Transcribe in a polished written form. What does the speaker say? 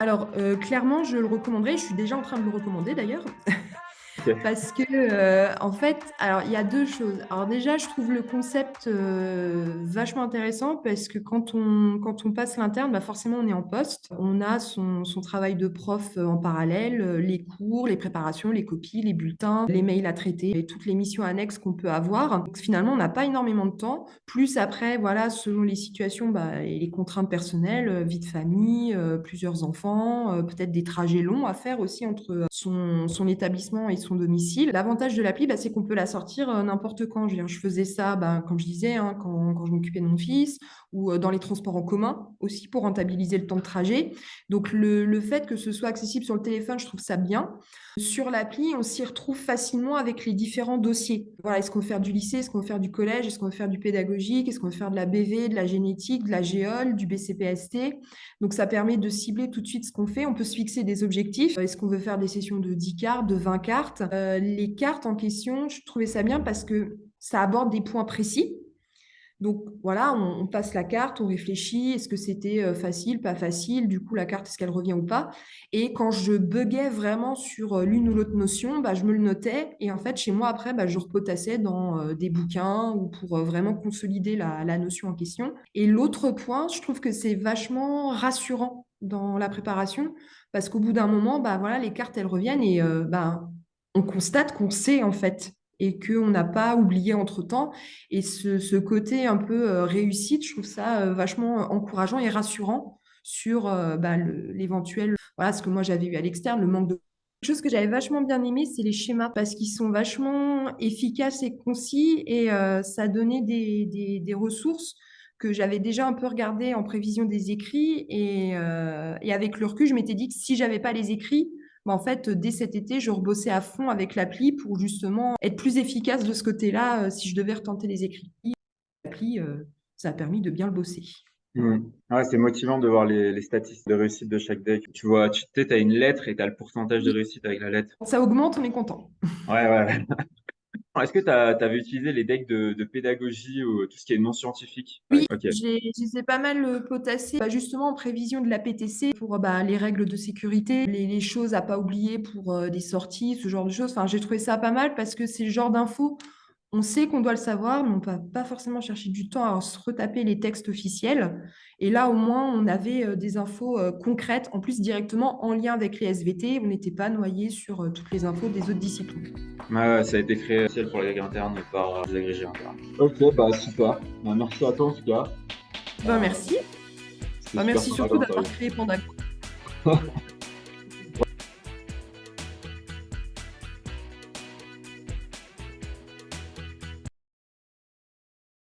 Alors, clairement, je le recommanderais. Je suis déjà en train de le recommander d'ailleurs. OK. Parce que, en fait, alors il y a 2 choses. Alors déjà, je trouve le concept, vachement intéressant parce que quand on passe l'interne, bah, forcément on est en poste. On a son travail de prof, en parallèle, les cours, les préparations, les copies, les bulletins, les mails à traiter et toutes les missions annexes qu'on peut avoir. Donc finalement, on n'a pas énormément de temps. Plus après, voilà, selon les situations, bah et les contraintes personnelles, vie de famille, plusieurs enfants, peut-être des trajets longs à faire aussi entre, son établissement et son domicile. L'avantage de l'appli, bah, c'est qu'on peut la sortir, n'importe quand. Je veux dire, je faisais ça, bah, comme je disais, hein, quand je m'occupais de mon fils ou, dans les transports en commun aussi pour rentabiliser le temps de trajet. Donc le fait que ce soit accessible sur le téléphone, je trouve ça bien. Sur l'appli, on s'y retrouve facilement avec les différents dossiers. Voilà, est-ce qu'on veut faire du lycée? Est-ce qu'on veut faire du collège? Est-ce qu'on veut faire du pédagogique? Est-ce qu'on veut faire de la BV, de la génétique, de la géole, du BCPST? Donc ça permet de cibler tout de suite ce qu'on fait. On peut se fixer des objectifs. Est-ce qu'on veut faire des sessions de 10 cartes, de 20 cartes? Les cartes en question, je trouvais ça bien parce que ça aborde des points précis. Donc voilà, on passe la carte, on réfléchit, est-ce que c'était facile, pas facile, du coup la carte, est-ce qu'elle revient ou pas? Et quand je buguais vraiment sur l'une ou l'autre notion, bah, je me le notais et en fait chez moi après, bah, je repotassais dans des bouquins ou pour vraiment consolider la notion en question. Et l'autre point, je trouve que c'est vachement rassurant dans la préparation parce qu'au bout d'un moment, bah, voilà, les cartes elles reviennent et bah, on constate qu'on sait en fait et qu'on n'a pas oublié entre-temps. Et ce côté un peu réussite, je trouve ça vachement encourageant et rassurant sur bah, l'éventuel, voilà, ce que moi j'avais eu à l'externe, le manque de. Quelque chose que j'avais vachement bien aimé, c'est les schémas parce qu'ils sont vachement efficaces et concis et ça donnait des ressources que j'avais déjà un peu regardées en prévision des écrits et avec le recul, je m'étais dit que si j'avais pas les écrits, bah, en fait, dès cet été, je rebossais à fond avec l'appli pour justement être plus efficace de ce côté-là si je devais retenter les écrits. L'appli, ça a permis de bien le bosser. Mmh. Ouais, c'est motivant de voir les statistiques de réussite de chaque deck. Tu vois, tu sais, tu as une lettre et tu as le pourcentage de Oui, réussite avec la lettre. ça augmente, on est content. Ouais, ouais, ouais. Est-ce que tu avais utilisé les decks de pédagogie ou tout ce qui est non scientifique? Oui, OK. je les ai pas mal potassés, bah, justement en prévision de la PTC pour bah, les règles de sécurité, les choses à pas oublier pour des sorties, ce genre de choses. Enfin, j'ai trouvé ça pas mal parce que c'est le genre d'infos. On sait qu'on doit le savoir, mais on ne peut pas forcément chercher du temps à se retaper les textes officiels. Et là, au moins, on avait des infos concrètes, en plus directement en lien avec les SVT. On n'était pas noyé sur toutes les infos des autres disciplines. Ouais, ouais, ça a été créé spécial pour les règles internes par les agrégés internes. Ok, bah super. Bah, merci à toi en tout cas. Ben, merci. C'était Ben, super merci sympa surtout comme d'avoir interview. créé Panda.